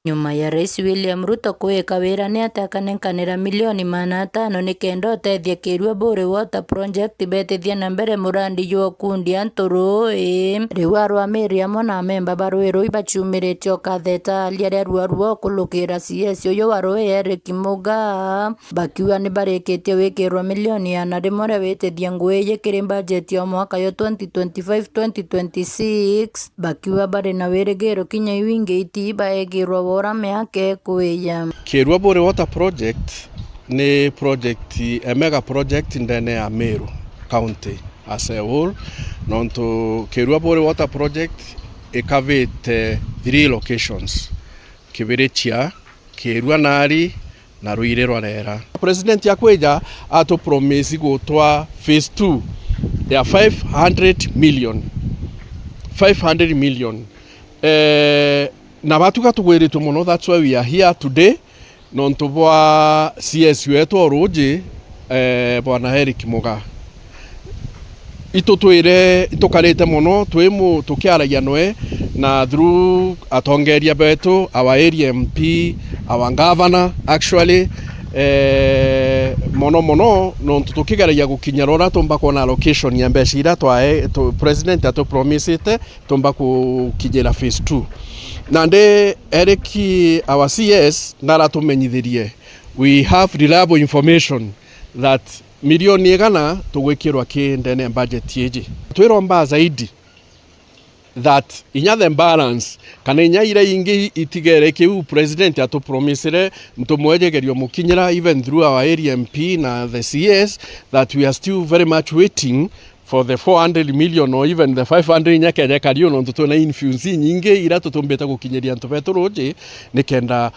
Nyuma ya Rais William Ruto kuweka wira ni atakanenkanira milioni 500 ni kenda utethia Kirua Bore Water Project betithia na mbere murandi jwa kundi anturui riu arwamiri amwe na memba barwiru ibachumirite okatheta alia rua kulukira CS uyu warui Eric Muga bakiwa ni barikitie wikirwa milioni ya rimwe witithia ngui yikiri budget ya mwaka yo 2025-2026 bakiwa bari na wirigiro kinya iwingi itiba egirwa wora meake kuya. Kirua Bore Water Project ni project, a mega project ndani ya Meru County as a whole. Nonto Kirua Bore Water Project ikavite 3 locations: Kibiritia, Kirua Nari na Ruire Rwarera. President yakweja ato promise gutwa phase 2 ya 500 million. Na batuka tugwiritwe muno, that's why we are here today. Nonto bwa CS wetu oruji bwana Eric Muga itukarite muno twimu tukiaragia noe na through atongeria betu, our area MP, our governor actually mono nonto tukigaragia gukinya rora tumba kuona allocation ya mbeca ira president atu promisete tumba kukinyira phase 2. Nande Eric our CS naratumenyithirie we have reliable information that milioni igana tugwikirwa kindene budget yeji twiromba zaidi that inya the balance kana inya ira ingi itigere kiu president atu promisere mtumwejegerio mukinyira even through our area MP na the CS that we are still very much waiting for the 400 million or even the 500 nyake kario no tutona infuse nyinge ira tutumbeta gukinyeria ntubeto roje nikenda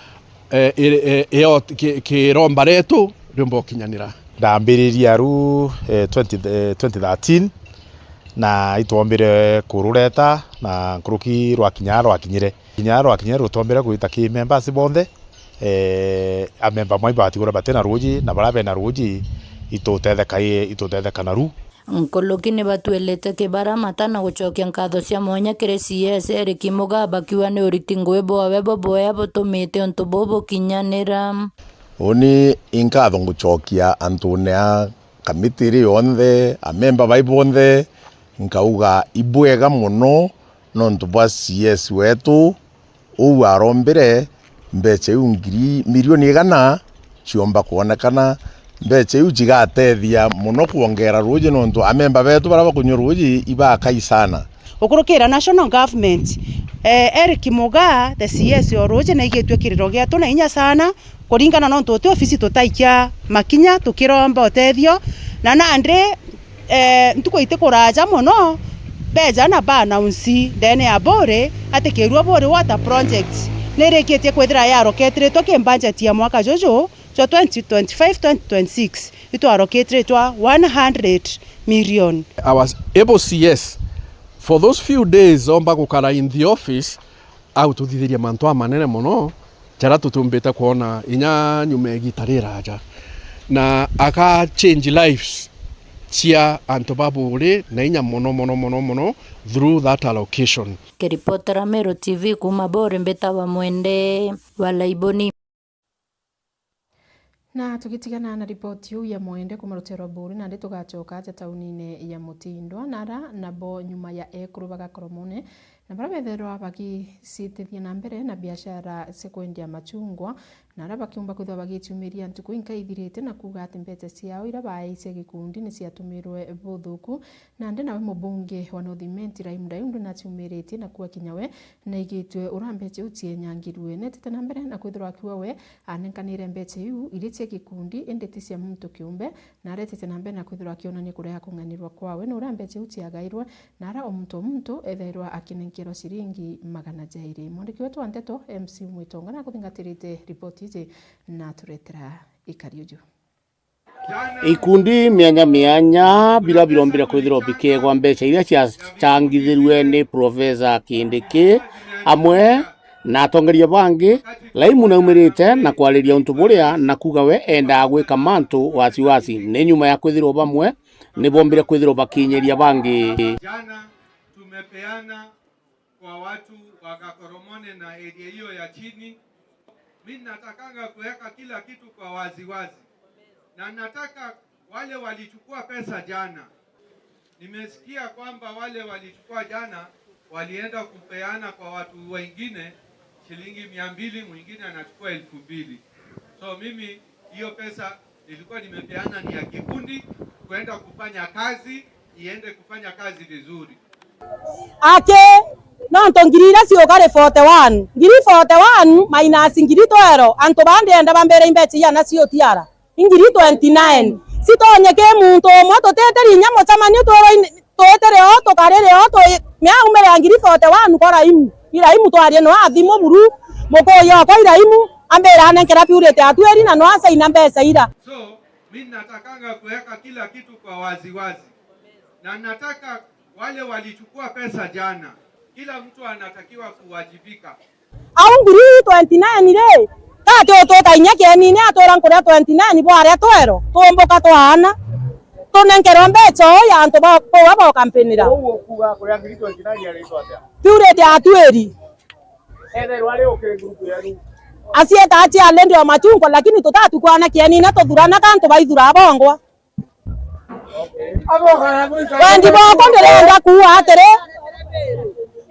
kiromba retu rumbo kinyanira ndambiriria ru 2013 na itombere kurureta na kuruki rwakinyire rutombere kuita ki members bonthe a member moi batigura batena ruji na barabe na ruji itotetheka na ru Nkoloki ni batuelete kibara matana gucokia nkatho cia mwanya kiri CS Eric Muga bakiwa ni uriti ngui bwabo boya butumite untu bobo kinyanira. Oni inkatho gucokia antunea kamitiri yonthe a member bai bonthe nkauga ibwega muno nontu bwa CS wetu u arombere mbeca ngiri milioni igana ciomba kuonekana mbeca jigatethia muno kuongera ruji nontu amemba betu baraba kunyo ruji ibakai sana ukurukira national government Eric Muga the CS oruji na igetwe kiriro gietu na inya sana kuringana nontu te ofisi tutaikia makinya tukiromba otethio na andre ntuko ite kuraja muno beja na bana unsi ndene ya Bore ate Kirua Bore Water Project nereketie kwethira ya roketire toke budget ya mwaka jojo so 2025-2026 ito allocate to 100 million. I was able CS for those few days omba gukara in the office au tuthithiria mantu manene muno jara tutumbeta kuona inya nyume gitarira aja na aka change lives chia antobabure na inya mono through that allocation. Kiripotera Meru TV kuma Bore mbeta wa mwende wala iboni. Na tukitigana na ripoti yu ya mwende kumarutero Bore na ndeto gachoka aja taunine ya Mutindwa nara nabo nyuma ya ekuru bagakoromone na barabetherwa bagisitithia na mbere na biashara sekwendia machungwa na araba kiumba kwithwa bagichumiria ntuku inkaithirite na kuga ati mbeca ciao ira baise gikundi ni ciatumirwe buthuku na nde nawe mubunge wa North Raimunda Yundu na chumirite na kuwa kinyawe na igitwe urambeche utie nyangirwe netete na mbere na kwithwa akiwa we anenkanire mbeca yu iritie gikundi endeti cia muntu kiumbe na aretete na mbere na kwithwa akionania kureha kunganirwa kwawe na urambeche utie agairwe na ara omuntu ethairwa akinenkero ciringi 200. Mwandiki wetu wa Nteto MC Mwitonga na kuthingatirite ripoti ije na turetera ikarioju ikundi mianya bila bilombira kwithirwo bikegwa mbeca iria ciacangithirwe ni Profesa Kindiki amwe na atongeria bangi laimu na umirite na kwariria untu buria na kuga we enda gwika mantu wasiwasi ni nyuma ya kwithirwo bamwe ni bombire kwithirwo bakinyeria bangi. Jana tumepeana kwa watu wa Kakoromone na area hiyo ya chini mimi natakanga kuweka kila kitu kwa waziwazi, na nataka wale walichukua pesa jana, nimesikia kwamba wale walichukua jana walienda kupeana kwa watu wengine shilingi 200, mwingine anachukua 2000. So mimi hiyo pesa nilikuwa nimepeana ni ya kikundi kwenda kufanya kazi, iende kufanya kazi vizuri. Nonto ngirira ciogare 41 ngiri 41 minus ngiri 12 anto bande enda bambere imbechi yana cio tiara ngiri 29 sitonyeke muntu omwe tuteteri nyamo chamanio tuetere o tukarere o to mya umere ngiri 41 kora iraimu twarie no athimo buru mukoyo kwa iraimu ambera anenkera purete atueri na no asa ina mbesa ira. So mimi natakanga kuweka kila kitu kwa waziwazi, na nataka wale walichukua pesa jana, kila mtu anatakiwa kuwajibika. Au ngiri 29 re ta to kainyake nini atora nkora 29 bware twero tomboka twana tonenkero mbecho ya anto ba kampenira Uwo kuga kuri ngiri 29 yari twatya purete atueri ene wale okere group yari asieta achi ale ndio machungwa lakini tutatu kwana kieni na tuthurana kanto baithura bongwa. Wendi boko ndirenda kuwa atere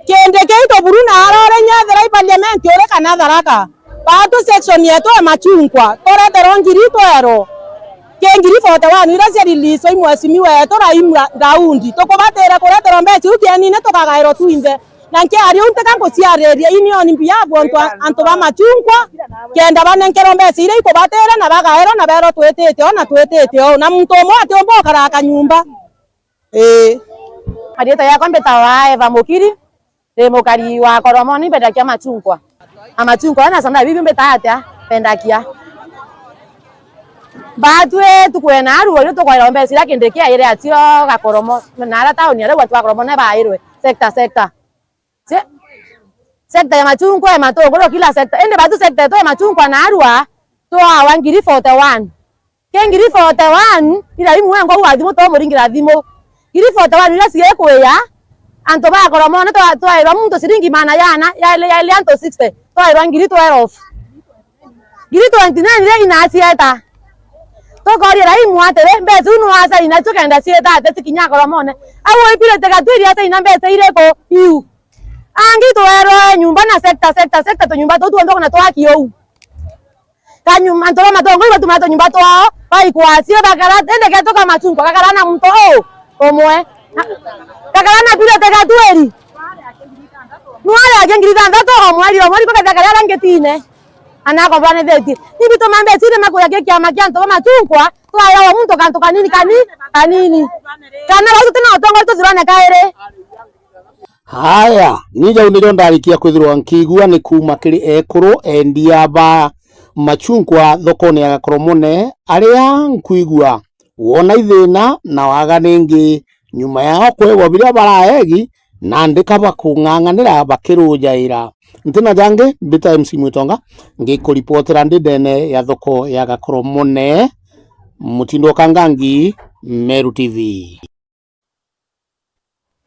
kende keito buruna arore nyathera parliament ore kana tharaka batu section yetu ya machungwa toretero ngiri twero kengiri 41 ira cia release imwesimi wetu raimura raundi tukubatera kuretero mbechi ukieni ne tukagairo tuinde na nke ari unte kambo ciareria union mbia antu ba machungwa kenda banenkero mbechi ira ikubatera na bagairo na bero twetete o na muntu omwe ati ombo karaka nyumba Marieta yakwa mbetawa Eva Mukiri mukari wa Koromoni bendakia machungwa amachungwa na sana bibi mbetatia bendakia batwe tukwena aruo ri tukwaira mbechi ira kindekia ire atio gakoromo na ara tauni ara watu gakoromo na bairwe sector sector ya machungwa ya matogoro kila sector ende batu sector to ya machungwa na arua to awa ngiri 41 ke ngiri 41 ira imu wengo wathimo to muringira thimo ngiri 41 ira cie kuya anto ba Koromoni twairwa muntu siringi mana yana ya anto 60 twairwa ngiri 12 ngiri 29 ira inacieta tokoria raimu atere mbeca unu asa ina tukenda cieta ate tikinya Koromoni awo ipirete gatwiri ata ina mbeca ireko iu angi twerwa nyumba na sector to nyumba to tuondo na twaki ou kanyuma anto matongo iba tumato nyumba to bai kwasie bakara ende ketoka machungwa kakara na mto omwe kakara na pirete gatwiri nuare agengiri tandato omwe ko kakara rangetine anako bane veti nibi to mambe sire makoya keki amakianto machungwa twaya wa mtu kanto kanini kana watu tena otongo to zirane kaere. Haya nija uniro ndarikia kwithirwa nkigua ni kuma kiri ekuru endia ba machungwa thokoni ya Koromoni aria nkuigua wona ithina na waganengi nyuma yao kwegwa biria baraegi na ndika bakung'ang'anira bakirujaira ntina jange mbita MC Mwitonga ngikuripotera ndene ya thoko ya Koromoni Mutindo Kangangi, Meru TV.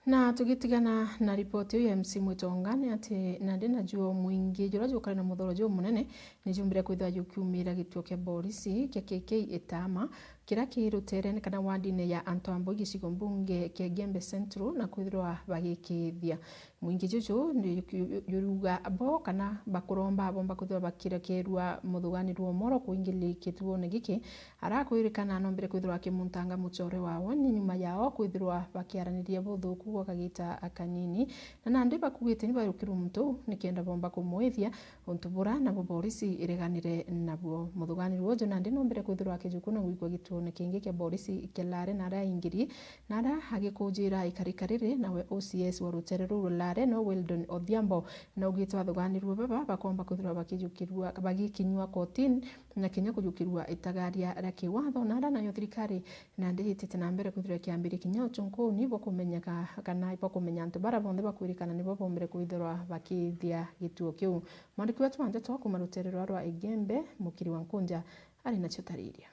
Na tugitigana na ripoti ya MC Mwitonga ni ati nandi na juo mwingi jura jukari na muthoro juo munene ni jumbire kwithwa jukiumira gituo kia polisi kia KK Etama kira kirutere kana wandine ya Antoambo gicigo mbunge kia Gembe Central na kwithwa bagikithia mwingi juju ni yuruga abo kana bakuromba bomba kwithwa bakirekerwa muthuganirwo moro kuingili kituo ne giki arakwirikana nombere kwithwa kimuntanga muchore wao ni nyuma yao kwithwa bakiaraniria buthuku gwa kagita akanini na nandi bakugite ni barukiru muntu nikienda bomba kumwithia untubura na polisi ireganire nabo muthuganirwo jo nandi nombere kwithwa kijukuna gwikwa gituo ne kingi kia polisi kelare na ra ingiri na ra hagikujira ikarikarire nawe OCS wa ruterero lare no Weldon Odhiambo na ugitwa thuganirwo baba bakomba kwithwa bakijukirwa bagikinywa kotin na kinya kujukirwa itagaria ra kiwatho na ra nayo thirikari nandi hitite na mbere kwithwa kiambiri kinya uchunko ni bo kumenyaka kana ipo kumenya antu bara bonde bakwirikana nibo bombere kwithirwa bakithia gituo kiu mwandiki wetu wanje to kumaruterero rwa Igembe mukiri wa Nkunja ari nacio tariria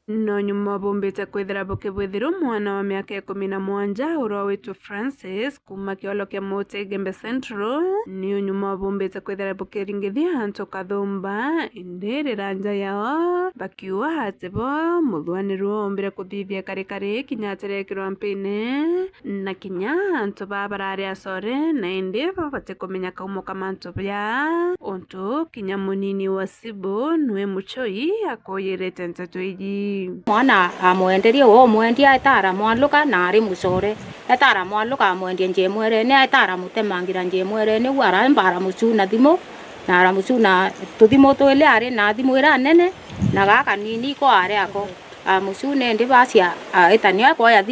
no nyuma bombete kwithira bukibwithiro mwana wa miaka 17 uro witwa Francis kuma kiolo kia Mote Gembe Central ni nyuma bombete kwithira bukiringithia anto kathumba indire ranja yao bakiwa hatebo muthwanirwo ombire kuthithia kare kinyaterekirwa mpine na kinya anto babarari asore na indi babate kumenya kaumo kamanto bya onto kinya munini wa Sibo nwe muchoi akoyerete ntato iji mwana amwenderie wo mwendia etara mwaluka nari musore etara mwaluka amwendie njemwere ne etara mutemangira njemwere ne wara mbara musuna thimo nara musuna tuthimo twele ari na thimo ira nene na gaka nini ko ari ako musune ndi basia etania ko ya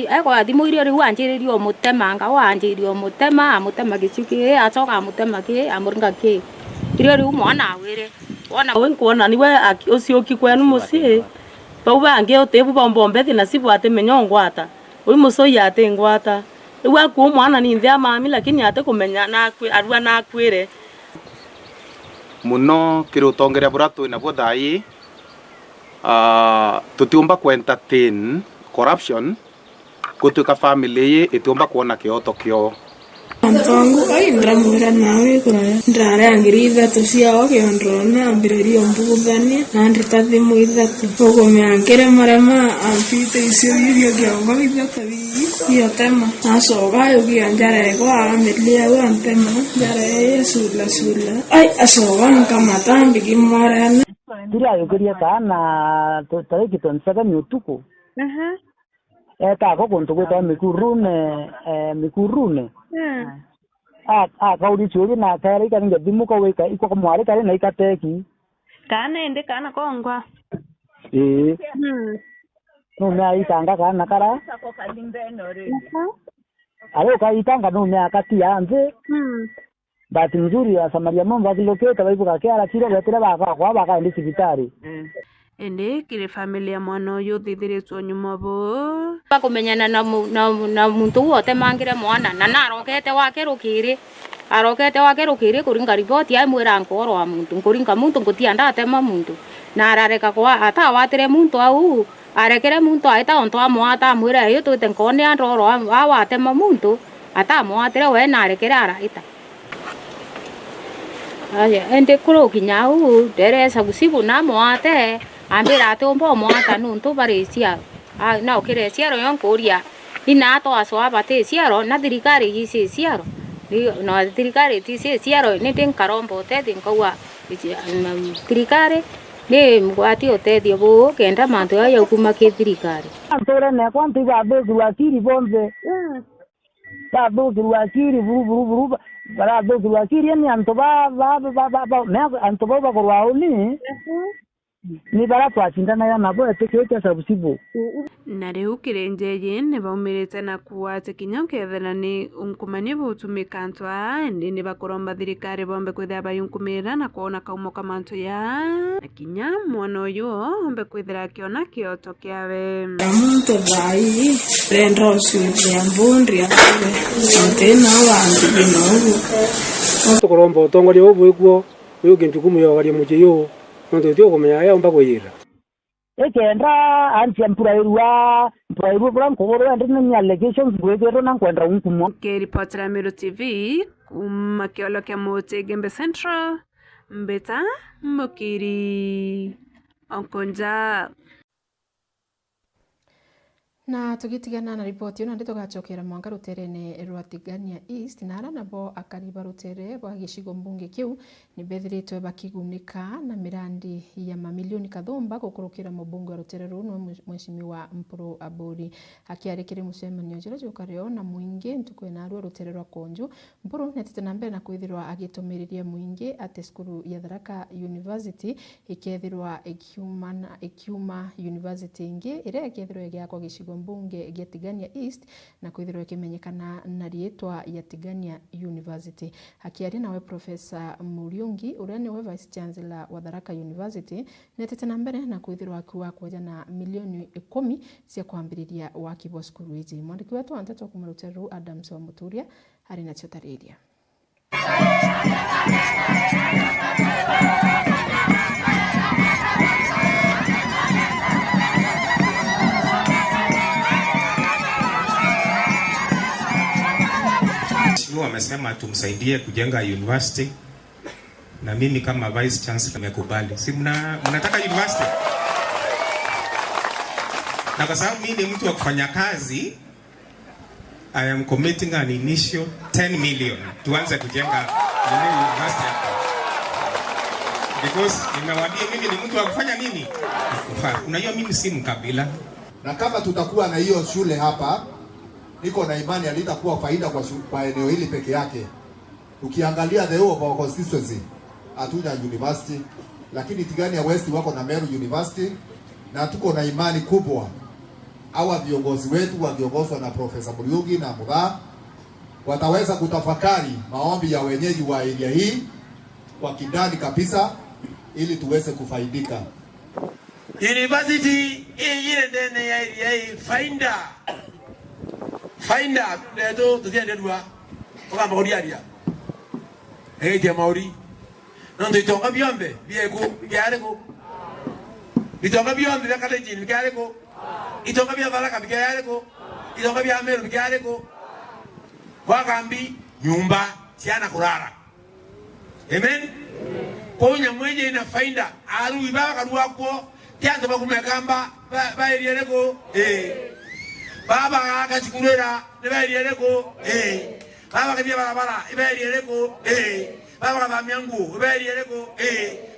thimo irio ri wanjiririo mutemanga wanjiririo mutema gicuki acoka mutema ki amuringa ki irio ri mwana awire wona wenkuona niwe ucio kikwenu muci bau bange utebu bombombethi na sibu ate menyongwata uri musoi ate ngwata iwa ku mwana ni nthia mami lakini ate kumenya na arua na kwire muno kirutongere buratu na bodai tutiumba ku entertain corruption kutuka family itiumba kuona kioto kio Antongo ai ndramura nawe kuraya ndrare angiriza tusiao ke ondrona ambireri ombuthani andita thimu ithatu ugome angere marema ampite isio irio gyo ithatu iyo tema asoga yugi anjare kwa amelia wa antema jare sula ai asoga nkamata mbigimara Tira yukiria kana tariki 27 utuku ko kuntu kwita mikurune kauri churi na kare ka nge dimu ko weka iko ko mware kare na ikateki kana ende kana kongwa no me itanga kana kara alo ka itanga no me akati anze bahati nzuri ya Samaria Momba kiloketa baibuka kera chiro betera baka ndi sibitari ende kire familia mwana yo thithiritwo nyuma bo bakumenyana na muntu wote mangire mwana na narokete wake rukiri kuringa ripoti ya mwira nkoro wa muntu kuringa muntu ngutianda atema muntu na arareka kwa ata watire muntu au arekere muntu aita onto amwata mwira yo twete nkone andoro awatema muntu ata mwatire we na arekere araita ende kuro kinyau deresa gusibu na mwate ambira atombo mwata nuntu barisia na okire siaro yonkuria ina to aswa bate siaro na thirikari hisi siaro no thirikari tisi siaro ni tinkarombo te tinkawa thirikari ni mwati otethio bu kenda mantu ya kuma ki thirikari antore ne kwanti ba bezu akiri bombe ba bezu akiri buru bara bezu akiri ni antoba antoba ba korwa uni ni bara twachindana ya nabo etekete sabusibo na riu kirenjeje ne baumirite na kuwate kinyo kethera ni unkumani butumika ntwa ndi ni bakoromba thirikari bombe kwithira bayunkumira na kuona kaumo kamantu ya na kinya mwana uyu ombe kwithira kiona kioto kiawe muntu bai rendo ya mbundri atena wantu binogu tukoromba utongoria ubwiguo uyu gintukumu yo wali mujiyo ndo tio kumenya ya mba kuyira ekenda anti employerwa bran kogoro and ni allegations gwegero nan kwenda unkumo ke reporter Miro TV kumakiolo kya Mote Gembe Central mbeta mukiri onkonja na tugitigana na ripoti ino ndi tugacokera mwanga ruterene rwa Tigania East nara nabo akariba rutere bwa gicigo mbunge kiu ni bethiritwe bakigunika na mirandi ya mamilioni kathumba gukurukira mubunge wa rutere runo mheshimiwa Mpuru Aburi akiarekire mucemanio jira jukareo na muingi ntuko na rwa rutere rwa Konju Mpuru netete na mbere na kwithirwa agitumiririe muingi ate skuru ya Tharaka University ikethirwa ikiuma University ingi ire ikethirwa igiakwa gicigo mbunge gya Tigania East na kwithirwa kimenyekana na rietwa ya Tigania University akiari nawe Profesa Muriungi uria niwe Vice Chancellor wa Tharaka University netete na mbere na kwithirwa akiwa kwaja na milioni 10 cia kwambiriria waki wa skuru iji mwandiki wetu anteto kumaruteru Adams wa Muturia ari na chotariria so wamesema tumsaidie kujenga university, na mimi kama vice chancellor nimekubali. Si mnataka university? Na kwa sababu mimi ni mtu wa kufanya kazi, I am committing an initial 10 million tuanze kujenga university hapa. Because nimewaambia mimi ni mtu wa kufanya nini? Unajua mimi si mkabila. Na kama tutakuwa na hiyo shule hapa, niko na imani alitakuwa faida kwa eneo hili peke yake. Ukiangalia the whole of our constituency, hatuna university, lakini Tigania West wako na Meru University, na tuko na imani kubwa hawa viongozi wetu wakiongozwa na Profesa Muriuki na Mugaa wataweza kutafakari maombi ya wenyeji wa area hii kwa kindani kabisa ili tuweze kufaidika. University ile ndene ya area hii finder leto tuziende dua kwa mauri aria eti mauri ndo itonga biombe bieko biareko itonga biombe ya kale jini biareko itonga bia baraka biareko itonga bia Meru biareko wakambi nyumba siana kulala. Amen. Kwa nya mwenye ina finder aru ibaba kadua kwa kyanza bakumekamba bairiereko baba akachikurera nebairiereko baba kadia barabara ibairiereko baba kadamia nguo ibairiereko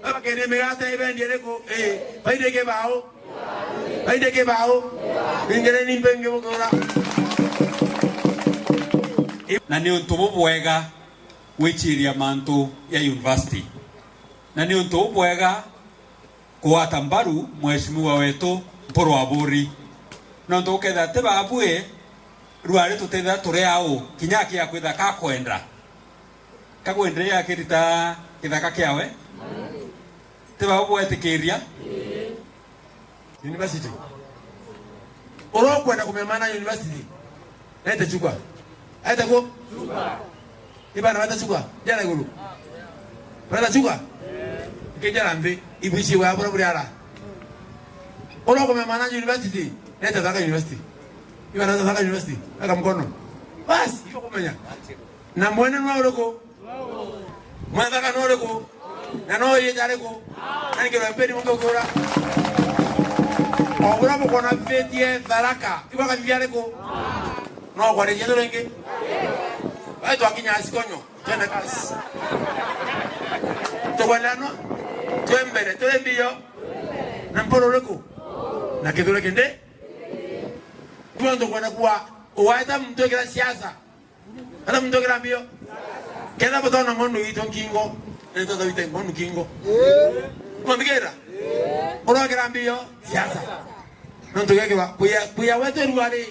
baba kene megata ibairiereko baideke bao ingere nimpenge mukora na ni untu bwega wichiria mantu ya university na ni untu bwega kuata mbaru mheshimiwa wetu Mporo wa Buri no ndoketha te babue ruare tutetha turi ao kinyaki ya kwitha ka kwenda kagwendere ya kirita kithaka kiawe te babue etikiria university oro kwenda kumemana university ete chukwa ete ko chukwa ibana wata chukwa jana gulu wata chukwa kijana mbe ibishi wa bora bora oro kumemana university ete taka university ibana taka university aka mkono basi iko kumenya na mwene nwa oroko mwana ka noreko na no ye jareko ani ke mpeni mungo kora obura mukona fetie baraka ibaka vyareko no kwa reje dorenge baito akinya asikonyo tena kasi to walano twembere twembio na Mporo reko na kidole kende kundo kwa kuwa owaita mtokera siasa hata mtokera mbio kenda botona ngono ito kingo ito davite ngono kingo mwambigera ora kera mbio siasa ndo yake ba kuya wetu ruare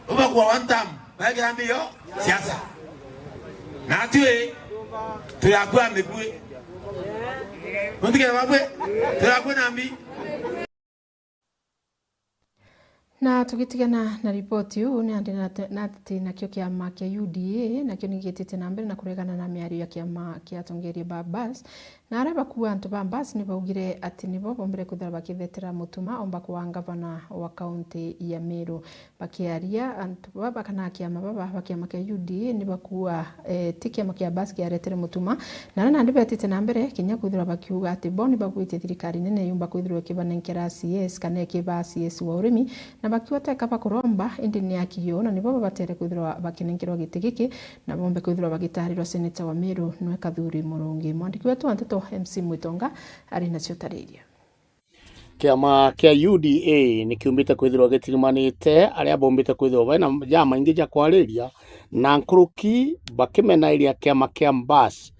uba kwa wantam ba kera mbio siasa na tuwe tuyakwa mebue ndo babwe tuyakwa nambi. Na tugitigana na ripoti huu ni andi na kio kiama kia UDA na kio nigitite na mbere na kuregana na miario ya kiama kia Tongeria Babas na araba kuwa antu Babas ni baugire ati nibo bombere kuthara bakithetera mutuma omba kwa gavana wa kaunti ya Meru bakiaria antu baba kana kiama baba bakiama kia UDA ni bakuwa ti kiama kia Babas kia retere mutuma na nandi betite na mbere kinya kuthara bakiuga ati boni bagwite thirikari nene yumba kuthirwe kibanenkera CS kana kiba CS wa urimi na bakiwate kapa kuromba indi ni akio na nibo batere kuthirwa bakinenkerwa gitigiki na bombe kuthirwa bagitarirwa senator wa Meru nwe Kathuri Murungi. Mwandiki wetu Anteto MC Mwitonga ari nacio tariria kiama kia UDA ni kiumbite kwithirwa gitirimanite aria bombite kwithirwa bana jama ingi ja kwariria na nkuruki bakimena iria kiama kia Babas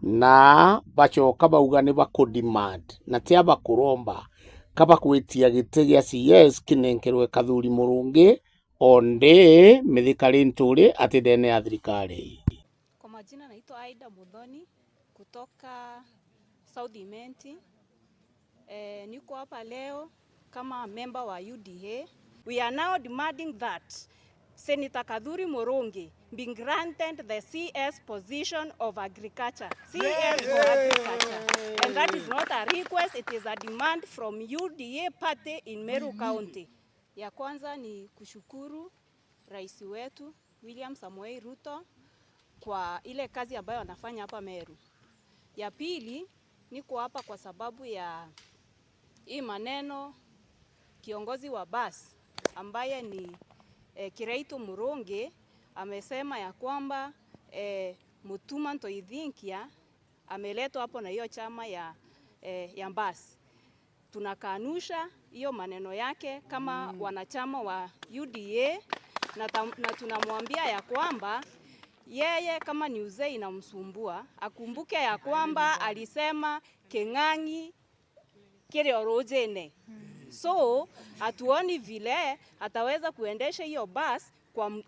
na bachoka bauga ni bakudemand na tia bakuromba kaba kwitia gite gia CS kinenkerwe Kathuri Murungi onde mithikari nturi ati dene ya thirikari. Kwa majina naitwa Aida Mudhoni kutoka South Imenti. Niko hapa leo kama member wa UDA. We are now demanding that Senator Kathuri Murungi being granted the CS position of agriculture. CS for agriculture. And that is not a request, it is a demand from UDA party in Meru County. Ya kwanza ni kushukuru rais wetu William Samoei Ruto kwa ile kazi ambayo anafanya hapa Meru. Ya pili niko hapa kwa sababu ya hii maneno kiongozi wa basi ambaye ni Kiraitu Murungi amesema ya kwamba Mutuma Ntoithinkia ameletwa hapo na hiyo chama ya basi. Tunakanusha hiyo maneno yake kama wanachama wa UDA na tunamwambia ya kwamba yeye kama ni uzee inamsumbua akumbuke ya kwamba alisema Keng'ang'i kile orojene. So hatuoni vile ataweza kuendesha hiyo bus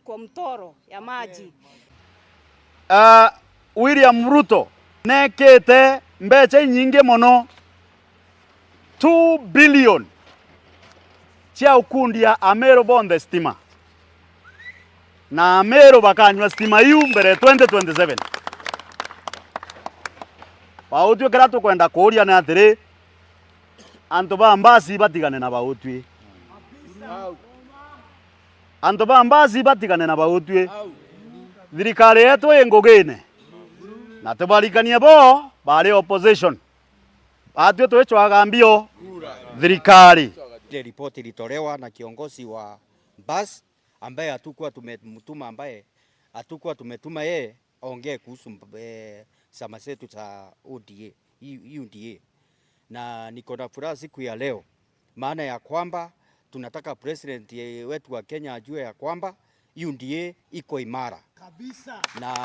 kwa mtoro ya maji. William Ruto nekete mbeche nyingi mono 2 billion chia ukundia Ameru bonde stima na Ameru bakanywa stima yu mbere 2027. Bautwe kerato kwenda kuria na atiri antu ba mbasi batigane na bautwe. Antu ba mbasi batigane na bautwe. Thirikari yetu ingugine na tubarikania bo bari opposition atwe twechwaga mbio thirikari. Ile ripoti ilitolewa na kiongozi wa bus ambaye hatukuwa tumemtuma, ambaye hatukuwa tumetuma yeye aongee kuhusu chama chetu cha UDA. Na niko na furaha siku ya leo, maana ya kwamba tunataka president wetu wa Kenya ajue ya kwamba UDA iko imara kabisa, na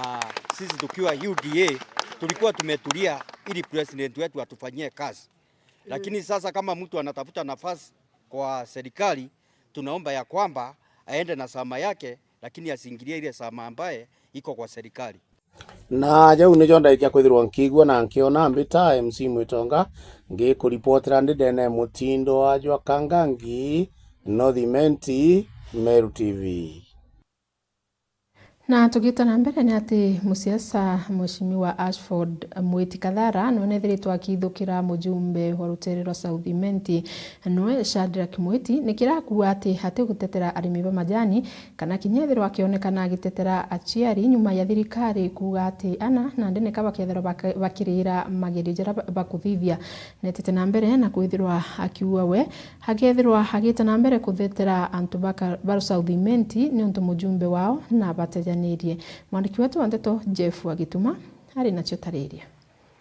sisi tukiwa UDA tulikuwa tumetulia ili president wetu atufanyie kazi. Lakini sasa kama mtu anatafuta nafasi kwa serikali, tunaomba ya kwamba aende na chama yake, lakini asiingilie ile chama ambaye iko kwa serikali. Na jau ni jonda ikia kwithirwa nkigwa na nkiona mbita MC Mwitonga ngikuripotera ndene Mutindo wa Jwa Kangangi, Northimenti, Meru TV. Na tugita na mbere ni ati musiasa Mheshimiwa Ashford Mwiti Kathara nonethiritwo akithukira mujumbe wa ruterero Southimenti noe Shadrack Mwiti nikirakuwa ati hati gutetera arimi ba majani kana kinyethirwo akionekana agitetera aciari nyuma ya thirikari kuga ati ana na ndene kaba kethero bakirira magirijera bakuthithia netete na mbere na kwithirwa akiua we hagethirwa hagita na mbere kuthetera antu ba Southimenti ni untu mujumbe wao na bateja nirie. Mwandiki wetu wa Ndeto Jeff Wagituma ari nacio tariria.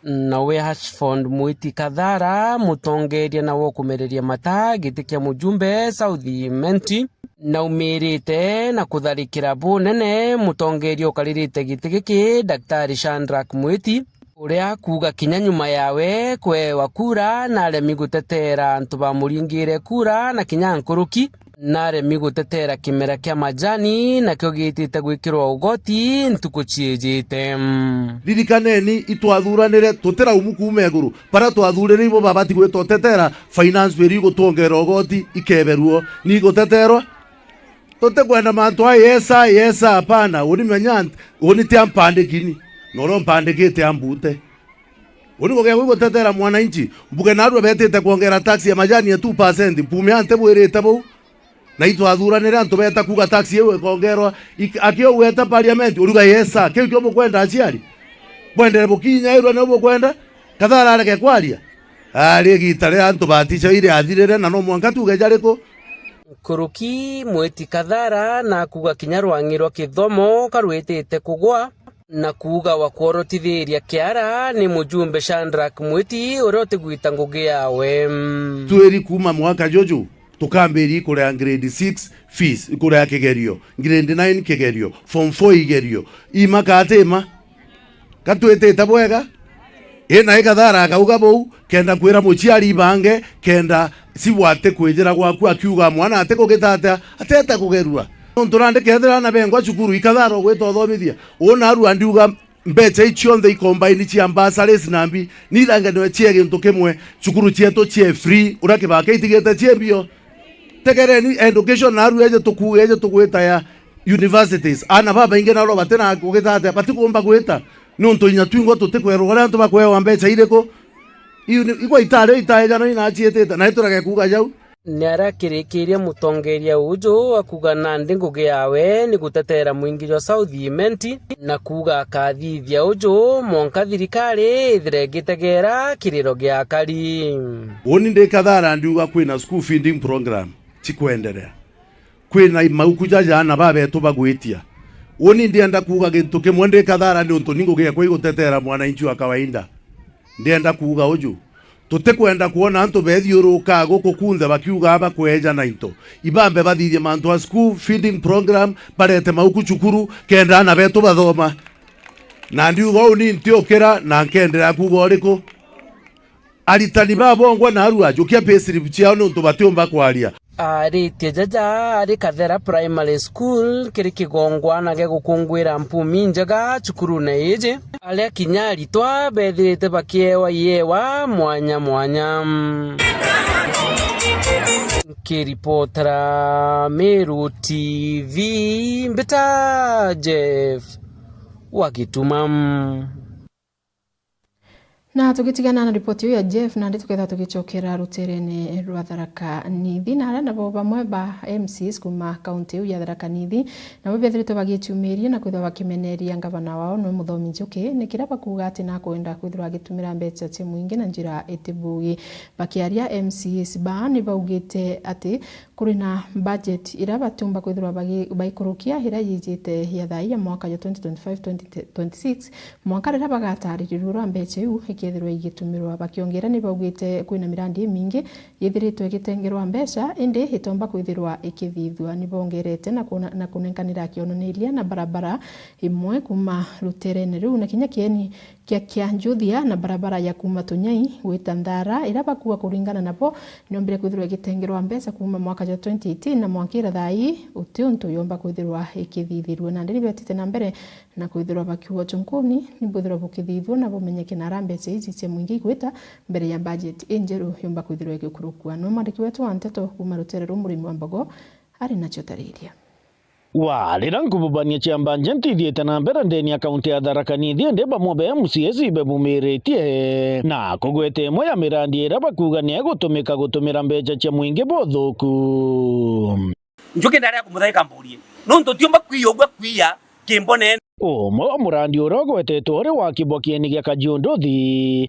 Nawe Ashford Mwiti Kathara mutongeria na wokumereria mata giti kia mujumbe Southimenti na umirite na kutharikira bunene mutongeria ukaririte giti giki Daktari Shadrack Mwiti uria kuga kinya nyuma yawe kwewa kura na aremi gutetera antu bamuringire kura na kinya nkuruki na aremi gutetera kimera kia majani na kio gitite gwikirwa ugoti ntuku ciejite. Ririkaneni itwathuranire tutira umukume iguru para twathurire ibo babati gwitotetera finance bill igutongera ugoti ikeberwo ni guteterwa tote kwenda mantu yesa hapana unimenya unite mpandikini noro mpandikite ambute unigogea gutetera mwananchi mbuge narwe betete kuongera tax ya majani ya 2% pume ante bwirite bu na itwathuranire antu beta kuga tax yewe kongerwa akio weta parliament uruga yesa kio kio mukwenda aciari bwendere bukinya irwa ne bukwenda Kathara areke kwaria ari gitare antu baticha ile athirire na no mwanka tuge jariko Kuruki Mwiti Kathara na kuga kinya rwangirwa kithomo karwitite kugwa na kuga wa kuorotithiria kiara ni mujumbe Shadrack Mwiti urote gwita ngugi yawe tweri kuma mwaka jojo tukambiri kurea grade 6 fees kurea kigerio grade 9 kigerio form 4 igerio imaka atema katwete tabwega ena Kathara akauga bou kenda kwira muciari bange kenda siwate kwijira gwaku akiuga mwana ate kugitata ateta kugerua nturande kethera na bengwa cukuru Kathara gwito thomithia ona aru andiuga mbecha icionthe ikombaini cia ambassadors nambi niranganwe cie gintu kimwe cukuru cietu cie free urakibaka itigete cie bio tegereni education naru eje tukugeje tugwita ya universities ana baba inge naro batena kugitata batikumba gwita nuntu inya twingo tutikwerwo ora antu bakwewa mbecha iriko igwa itare itaega no ina cietete na iturage kuga jau niarakirikirie mutongeria uju akuga nandi ngugi yawe ni gutetera mwingi jwa Southiment na kuga akathithia uju monka thirikari ithire gitegera kiriro gia kari. Woni ndi Kathara ndiuga kwina school feeding program chikwenderea kwina mauku jajana babetu bagwitia. Woni ndienda kuga gintu kimwe ndi Kathara ndi untu ningugi yakwa igutetera mwananchi wa kawaida. Ndienda kuga uju tutikwenda kuona antu bethiuruka guku kunthe bakiuga bakweja na into ibambe bathithie mantu a school feeding program barete mauku cukuru kenda ana betu bathoma na ndiuga uni ntiokera na nkendera kuga uriku aritani babongwa na aru ajukia payslip ciao ni untu batiumba kwaria. Aritie jaja ari Kathera Primary School kiri kigongwana ge gukungwira mpumi njega cukuru na iji aria kinyari twa bethirite bakiewa yewa mwanya mwanya. Kiripotera Meru TV Mbita Jeff Wagitumam. Na tugitigana na ripoti ya Jeff na ndituketha tugichokera ruterene rwa Tharaka Nithi na na bo bamwe ba MCs kuma kaunti ya Tharaka Nithi na bo bethirito bagitumiria na kwithwa bakimeneria ngavana wao no Muthomi Njuki ni kiraba kuga ati na kwenda kwithwa gitumira mbeca cia muingi na njira itibugi bakiaria MCs ba ni baugite ati kuri na budget ira batumba kwithwa baikurukia hira yijite ya thai ya mwaka ya 2025-2026 mwaka rira bagataririrwa mbeca iu ikethirwa igitumirwa bakiongera ni baugite kwina mirandi mingi yithiritwe gitengerwa mbeca indi hitomba kwithirwa ikithithwa ni bongerete na kunenkanira kiononiria na barabara imwe kuma ruterene riu na kinya kieni kia njuthia na barabara ya kuma Tunyai gwita Nthara ira bakua kuringana napo niombire kwithirwa gitengerwa mbeca kuma mwaka wa 2018 na mwakira thai utuntu yomba kwithirwa ikithithirwe na ndiri betite na mbere na kwithirwa bakiwa chunkuni ni bwithirwa bukithithwa na bumenyeke na mbeca ici cia mwingi gwita mbere ya budget injeru yomba kwithirwa igikurukua no mandiki wetu wa Nteto kuma ruterero murimi wa Mbogo ari nacho tariria warira nkububania chiamba njentithiete na mbere ndeni ya kaunti ya Tharaka Nithi ndi bamwe ba MCs bebumiritie na kugwete imwe ya mirandi ira bakuga ni egutumika gutumira mbeca cia mwingi buthuku. Njuki ndaria kumuthaika mburie no ntutiomba kwiyogwa kwiya kimbone umwe wa murandi uria ugwetetwo uri wa kibwa kieni gia Kajiunduthi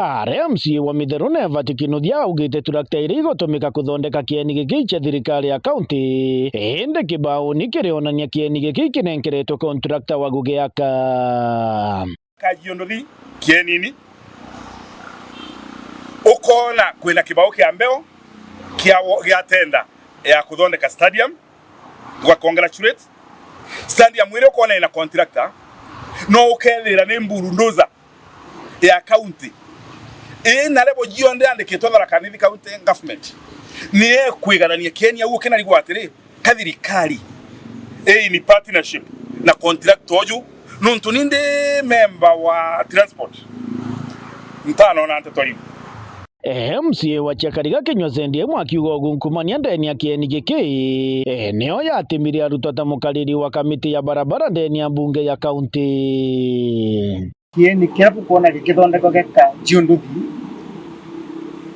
MC wa Mitheru Neva Tikinuthia augite turakta iri igutumika kuthondeka kieni giki kia thirikari ya kaunti indi kibao ni kirionania kieni giki kinenkeretwo kontrakta wa Gugiaka Kajiunduthi kienini ukona kwina kibao kia mbeo kia tenda ya kuthondeka stadium kwa congratulate stadium mwire ukona ina contractor no ukethira ni mburunduza ya county na lebo jionde andikitwa Tharaka Nithi county government ni kwigarania Kenya uo kena ligwa atiri kathirikari ni partnership na contract oju no ntuninde member wa transport ntano na Nteto yu MCA wa Chakariga Kinywa ndiye mwakiuga gunkumania ndeni ya kieni giki neo yatimire arutwo ta mukariri wa kamiti ya barabara ndeni ya bunge ya kaunti kieni kiapu kuona gikithondeko geka Jiunduthi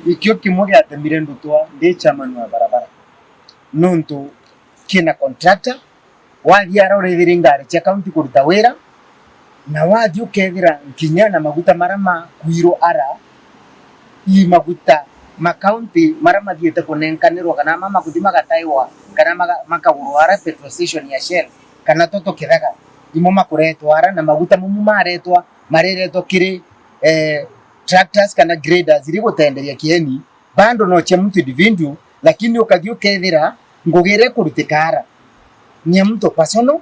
ikio kimwe giatemire ndutwa ndi chairman wa barabara nuntu kina contractor wathiara urithiri ngari cia kaunti kuruta wira na wathi ukethira nkinya na maguta marama kuiro ara maguta makaunti mara mathiete kunenkanirwa kana mama kuthima gataiwa kana makagurwa ara petrol station ya Shell kana toto kithaga imo makuretwa ara na maguta mumu maretwa mareretwa kiri tractors kana graders iri gutenderia kieni bando no cha mtu individual lakini ukathio kethira ngugire kurutika ara ni mtu personal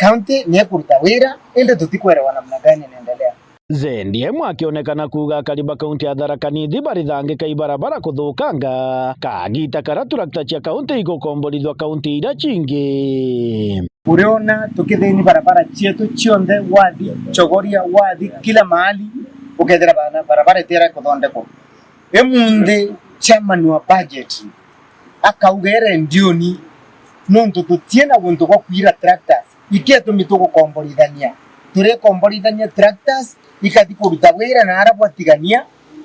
county ni kuruta wira ende tutikwerewa namna gani inaendelea Zendie mwakionekana kuga kariba kaunti ya Tharaka Nithi barithangika ibarabara kuthukanga kagita kara turakta cia kaunti igukomborithwa kaunti ira chingi uriona tukithini barabara cietu cionthe wathi chogoria wathi kila mahali ukethira barabara itira kuthondekwo emunthi chairman wa budget akaugere ndioni nontu tutiena guntu gwa kwira tractors ikia tumitu gukomborithania turi komborithania tractors ikathi kuruta wira na arabu atigania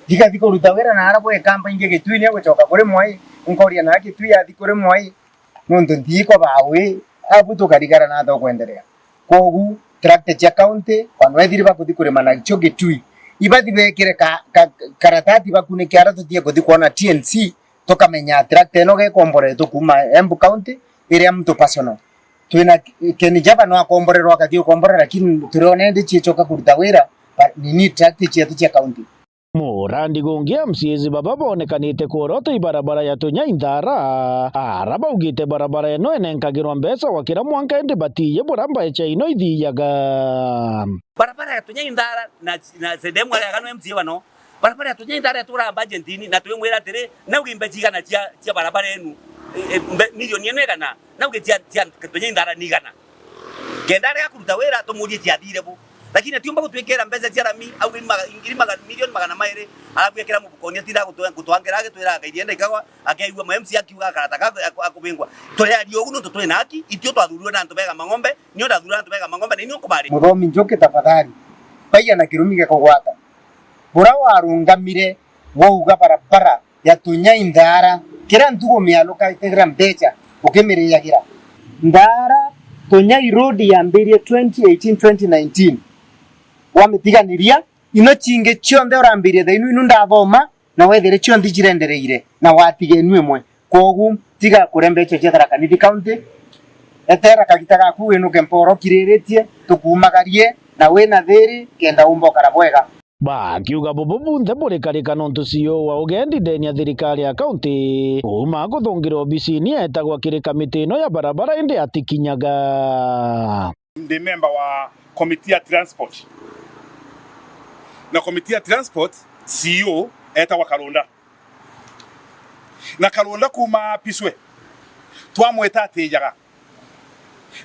Gigathi kuruta wira na arabo e kamba inge Gitui ne gucoka kuri Moi nkoria na Gitui athi kuri Moi nonto ndiko bawe abu tukarigara na tho kwenderea kogu tractor cha county wanwethiri bakuthi kuri mana icho Gitui ibathi bekire karatati bakune kiara tutie kuthi kuona TNC tokamenya tractor no gekombore tukuma Embu County ire mtu personal twina keni java no akomborerwa kathio kombora lakini turione ndi chichoka kuruta wira nini tractor chetu cha county Murandi gungia msiezi baba bonekanite kuorota ibarabara ya Tunyainthara araba ugite barabara eno enenkagirwa mbesa wakira mwanka ende batiye buramba echa ino ithiyaga barabara ya Tunyainthara na sedemu ya kanu MCA wano barabara ya Tunyainthara turamba Argentina na twemwera atiri na ugimbe chigana cia barabara enu milioni eno egana na ugitia Tunyainthara nigana kendare akuruta wira tumurie tiathire bu lakini atiomba gutwikira mbeza cia rami au milioni magana mairi arabwekira mubukoni atinda gutwangira twira kairienda ikagwa akaigua MC akiuga karata akubingwa turi ogu no tutwe naki itio twathurwa na ntubega mang'ombe nio ndathurwa na ntubega mang'ombe ni nio kubari muthomi njoke tafadhali baya na kirumi gekogwata bura warungamire wauga barabara ya Tunyainthara kira ntugo mialuka itegra mbecha ukimiriyagira Ndara Tunyai road yambirie 2018-2019 wamitiganiria ino chinge chionde orambirie thainu inu ndathoma na wethere chionde chirendereire na watige enu emwe kogu tiga kurembecho cia Tharaka Nithi County etera kagita gaku winu kemporo kiriritie tukumagarie na wina thiri kenda umbo karabwega bakiuga bobo bunthe burikarikano ntucio wa ugendi ndeni ya thirikari ya kaunti uma guthungira obisini etagwa kiri kamiti ino ya barabara indi atikinyaga ndi member wa committee ya transport na committee ya transport CEO etagwa Kalonda na Kalonda kuma piswe twamweta atijaga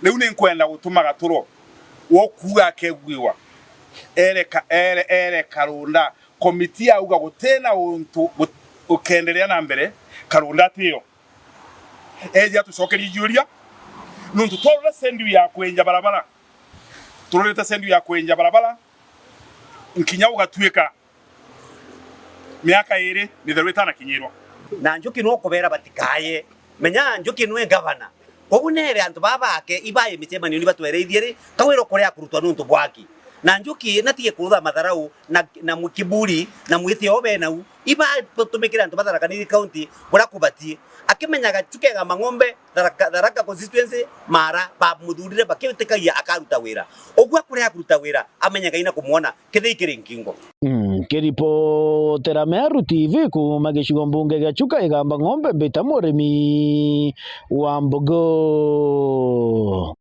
riu ni nkwenda gutumaga turo wo kuga kegwiwa ere Kalonda komiti auga gutena untu ukenderea na mbere Kalonda tio eja tucokeria ijuria nuntu twarora sendu ya kwenja barabara turoreta sendu ya kwenja barabara nkinya ugatwika miaka iri ni therweta na kinyirwa na njuki no kubera batikaye menya njuki nwe governor kogunere antu babake ibaye micemani ni batwereithie kawiro kuria kurutwa nuntu bwaki na njuki natie kurutha matharau na mukiburi na mwite obenau iba tumikira antu Tharaka Nithi County bura kubatie akimenyaga chukega mang'ombe Tharaka constituency mara ba muthurire bakitekagia akaruta wira ogwa kuria kuruta wira amenyaga ina kumuona kithikiri nkingo kiripotera Meru TV kuma gicigo mbunge gya Chuka igamba ng'ombe mbita murimi wa Mbogo.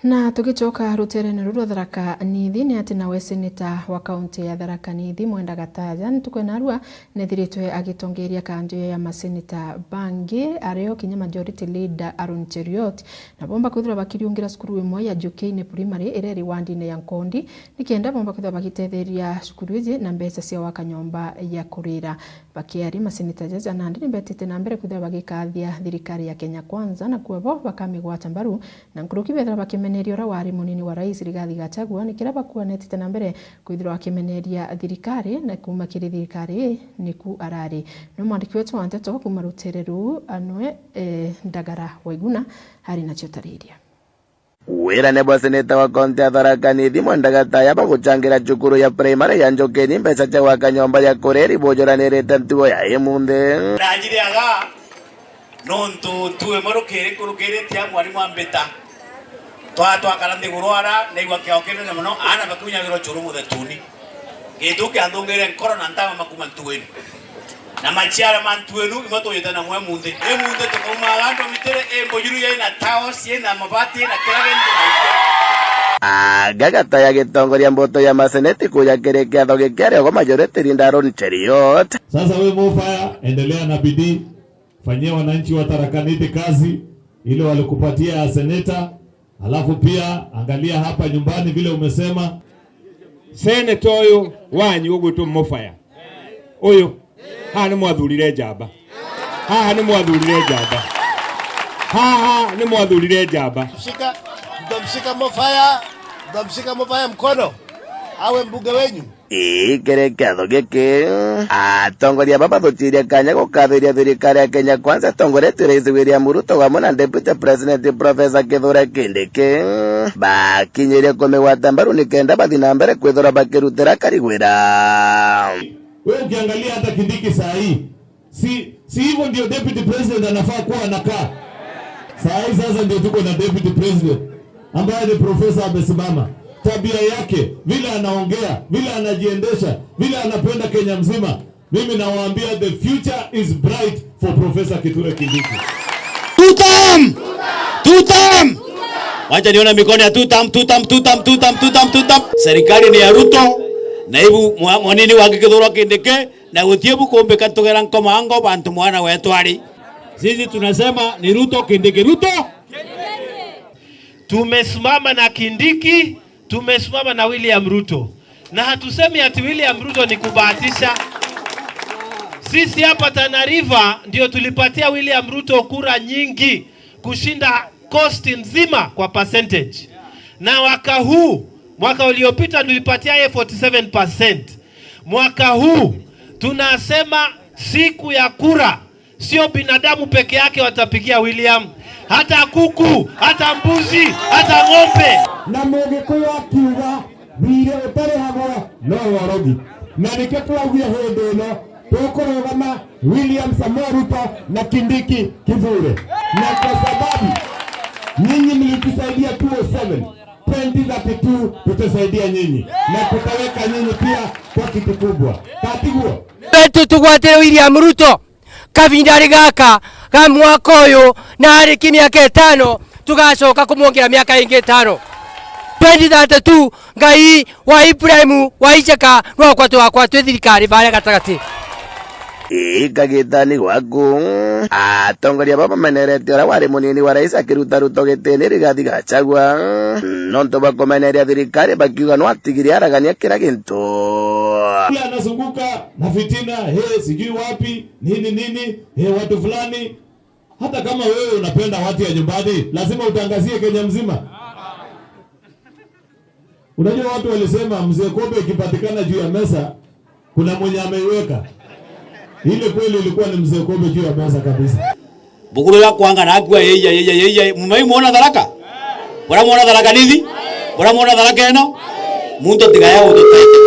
Na tugicoka ruterene ruru Tharaka Nithi ni ati nawe seneta wa kaunti ya Tharaka Nithi Mwenda Gataja nitukwena arua nethiritwe agitongeria kanjo ya maseneta bangi ario kinya majority leader Aaron Cheriot na bomba kwithira bakiriungira cukuru imwe ya Jukeine primary ireri wandine ya Nkondi nikienda bomba kwithira bagitetheria cukuru iji na mbeca cia waka nyomba ya kurira bakiari maseneta jaja na ndini betite na mbere kwithira bagikathia thirikari ya Kenya Kwanza na kuebo bakamigwata mbaru na nkuruki bethira bakimeneria ora wari munini wa rais Rigathi Gachagua nikira bakuanetite na mbere kwithira bakimeneria thirikari na kuma kiri thirikari niku arari no mwandiki wetu wa Nteto kuma rutereru anwe Ndagara Waiguna hari na chotariria wira nebo seneta wa kaunti ya Tharaka Nithi Mwenda Gataja baguchangira cukuru ya primary ya Njokeni mbeca cia gwaka nyomba ya kureri bojoranirite ntugo ya imunthe najiriaga nontu tuwe marukire kurukire tia mwarimu ambeta twakara ndigurwara naigua kiao kinene muno ana bakunyagirwo churu muthetuni gituke andungire nkoro na ntama makuma ntuweni na machiara mantuenu imatoyeta na mwe munthe tukuma gando mitere mbojuru ya na tao sie na mabati na kiragende Gataja gitongoria mboto ya maseneti kuja kire kiatho gikiario kwa majority leader Aaron Cheriot. Sasa wewe Mofaya, endelea na bidii, fanyia wananchi wa Tharaka Nithi kazi ile walikupatia seneta. Alafu pia angalia hapa nyumbani vile umesema seneta oyo wanyu ugutu Mofaya oyo ni mwathurire njamba ni mwathurire njamba mshika Mofaya mkono awe mbunge wenyu Kereketho giki atongoria baba thutiria kanya gukathiria thirikari ya Kenya Kwanza tongoretio Rais William Ruto hamwe na Deputy President Professor Kithure Kindiki bakinyirie kumigwata mbaru nikenda bathi na mbere kwithora bakirutira karigwira. Wewe ukiangalia hata Kindiki saa hii si hivyo ndio Deputy President anafaa kuwa anakaa. Saa hii sasa ndio tuko na Deputy President ambaye ni profesa amesimama. Tabia yake, vile anaongea, vile anajiendesha, vile anapenda Kenya mzima. Mimi nawaambia the future is bright for Professor Kithure Kindiki. Tutam. Wacha niona mikono ya tutam. Serikali ni ya Ruto. Naibu mwanini wa Kithure Kindiki na utiebu kombe katogera nkomango bantu mwana wetu ali. Sisi tunasema ni Ruto Kindiki. Ruto. Tumesimama na Kindiki, tumesimama na William Ruto. Na hatusemi ati William Ruto ni kubahatisha. Sisi hapa Tana River ndio tulipatia William Ruto kura nyingi kushinda cost nzima kwa percentage. Na mwaka uliopita tulipatia yeye 47%. Mwaka huu tunasema siku ya kura sio binadamu peke yake watapigia William, hata kuku, hata mbuzi, hata ng'ombe. Na Mũgĩkũyũ akiuga thirĩ ũtarĩ hamwe no worogi. Na nĩkĩo tũraugia hĩndĩ ĩno tũkũrũgama William Samoei Ruto na Kindiki Kithure. Na kwa sababu nyinyi mlitusaidia 2007, 2032 tutasaidia nyinyi na tutaweka nyinyi pia kwa kitu kubwa. Katiguo betu tugwatire William Ruto kabindari gaka ga mwaka uyu na hariki miaka 5 tugacoka kumwongera miaka ingi 5 2032 ngai wa Ibrahim wa Isaka rwakwa twakwa twithirikari bare gatagati Kagitani gwaku atongoria baba meneretio ra wari munini wa rais akiruta Ruto gitini Rigathi Gachagua nonto bakomeneria thirikari bakiuga no atigiri aragania kira gintu anazunguka na fitina sijui wapi nini watu fulani. Hata kama wewe unapenda watu ya nyumbani lazima utangazie Kenya mzima. Unajua watu walisema mzee Kobe ikipatikana juu ya mesa kuna mwenye ameiweka. Ile kweli ilikuwa ni mzee Kobe juu ya mesa kabisa. Bukuru ya kuanga na akwa yeye mumeona dharaka? Bora muona dharaka nini? Bora muona dharaka eno? Mungu tigaya utotaike.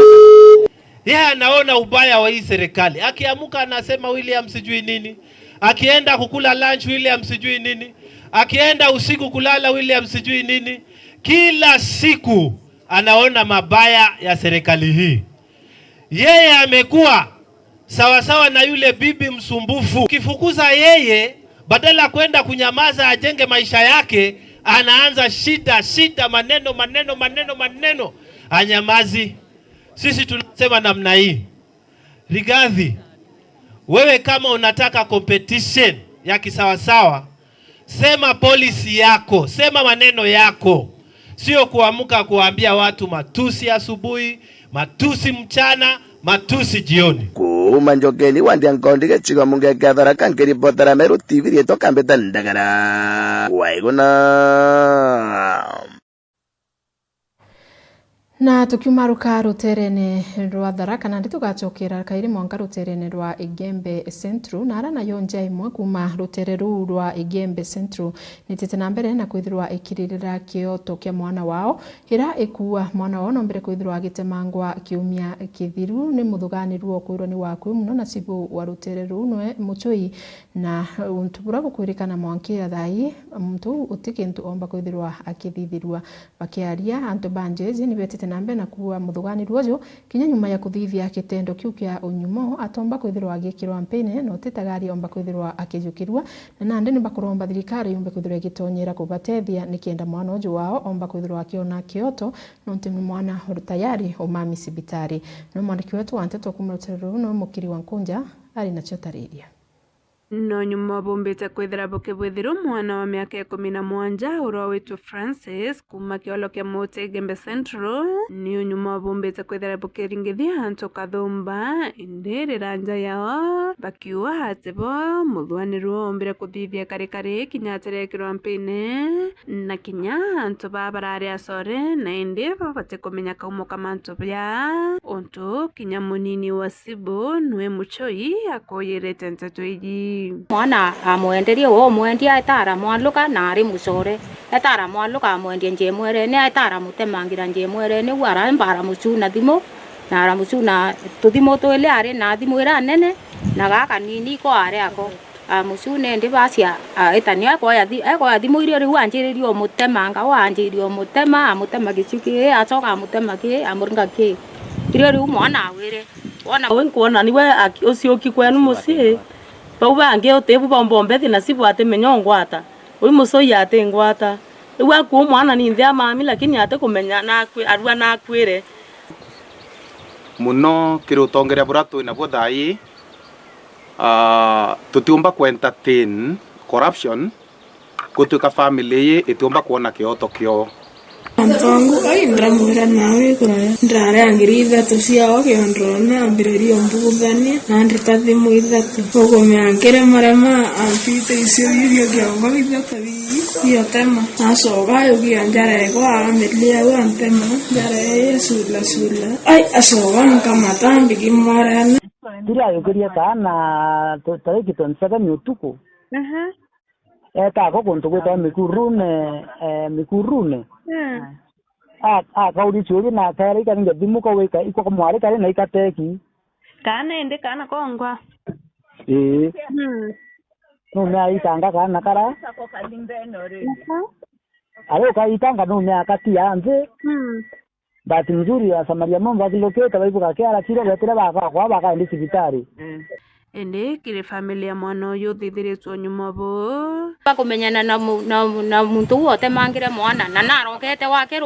Yeye anaona ubaya wa hii serikali. Akiamuka anasema William sijui nini. Akienda kukula lunch William sijui nini. Akienda usiku kulala William sijui nini. Kila siku anaona mabaya ya serikali hii. Yeye amekuwa sawa na yule bibi msumbufu. Kifukuza yeye badala kwenda kunyamaza ajenge maisha yake, anaanza shida maneno anyamazi. Sisi tunasema namna hii. Rigathi, wewe kama unataka competition ya kisawasawa, sema policy yako, sema maneno yako. Sio kuamuka kuambia watu matusi asubuhi, matusi mchana, matusi jioni. Kuma Njokeni wandi ankondi gechigo munge gathara kankeri botara Meru TV rieto kambeta ndagara waiguna. Na tukiumaruka ruterene rwa Tharaka na nditugacokera kairi mwanka ruterene rwa Igembe Central na arana yonja imwe kuma rutere ru rwa Igembe Central nitete na mbere na kwithirwa ikiririra kioto kia mwana wao ira ikuwa mwana wao mbere kwithirwa gitemangwa kiumia kithiru ni muthugani ruo kwirwo ni waku muno na sibu wa rutere ru nwe muchui na untubura gukwirikana mwankira thai mtu utikintu omba kwithirwa akithithirwa bakiaria anto banjezi ni betete nambe na kuwa muthugani ruojo kinya nyuma ya kuthithia kitendo kiu kia unyumo atomba kwithirwa agikirwa mpene no titagari omba kwithirwa akijukirwa na nande ni bakuromba thirikari yumbe kwithirwa gitonyera kubatethia nikienda mwana ojo wao omba kwithirwa akiona kioto no ntimi mwana tayari umami sibitari no mwandiki wetu wanteto kumrotero no mukiri wa Nkunja ali na chotariria. no nyuma bombete kwithira bukibwithiro mwana wa miaka 17 uro witwa Francis kuma kiolo kia Mote Gembe Central ni nyuma bombete kwithira bukiringithia anto kathumba indiri ranja yao bakiwa hatebo muthwanirwo ombire kuthithia kare kinyaterekirwa mpine na kinya anto babarari asore na indi babate kumenya kaumo kamanto bya onto kinya munini wa Sibo nwe muchoi akoyerete nteto iji mwana amwenderie wo mwendia etara mwaluka nari musore etara mwaluka amwendia njemwere ne etara mutemangira njemwere ne wara mbara musuna thimo nara musuna tuthimo twele ari na thimo ira nene na gaka nini ko ari ako musune ndi basia etania ko ya thimo irio ri wanjiririo mutemanga wanjiririo mutema amutema giciki acoka mutema ki amuringa ki irio ri mwana awire wona wenkuona niwe ucio kikwenu muci bau bange utebu bombombe thina sibu ate menyongwata ui musoi ate ngwata riu aku mwana ni nthia mami lakini ate kumenya na arua na akwire muno kirutongeria buratu na bothai tutiumba ku entertain corruption kutuka family itiumba kuona kioto kio Antongo ai ndramura nawe kuraya ndrare angiriza tusiao kiondrona ambiririo mbuguthani na nditathi muithatu ugome ankere marema ampite icio irio kiago ithatu iyo tema asoga yugia njare kwa amelia wa ntema njare sula ai asoga nkamata mbigimwarana Tira yukiria kana tariki 27 utuku kako kuntu gwitwa mikurune kauri churi na kare ka ninge thimu ko weka iko ko mware kare na ikateki kana ende kana kongwa no me aitanga kana kara alo ka itanga no me akati anze bahati nzuri ya Samaria Momba kiloketa baibuka kiara kiro betera baka ndi sibitari ende kire familia mwana uyu thithiritwo nyuma bo bakumenyana na muntu wote mangire mwana na narokete wake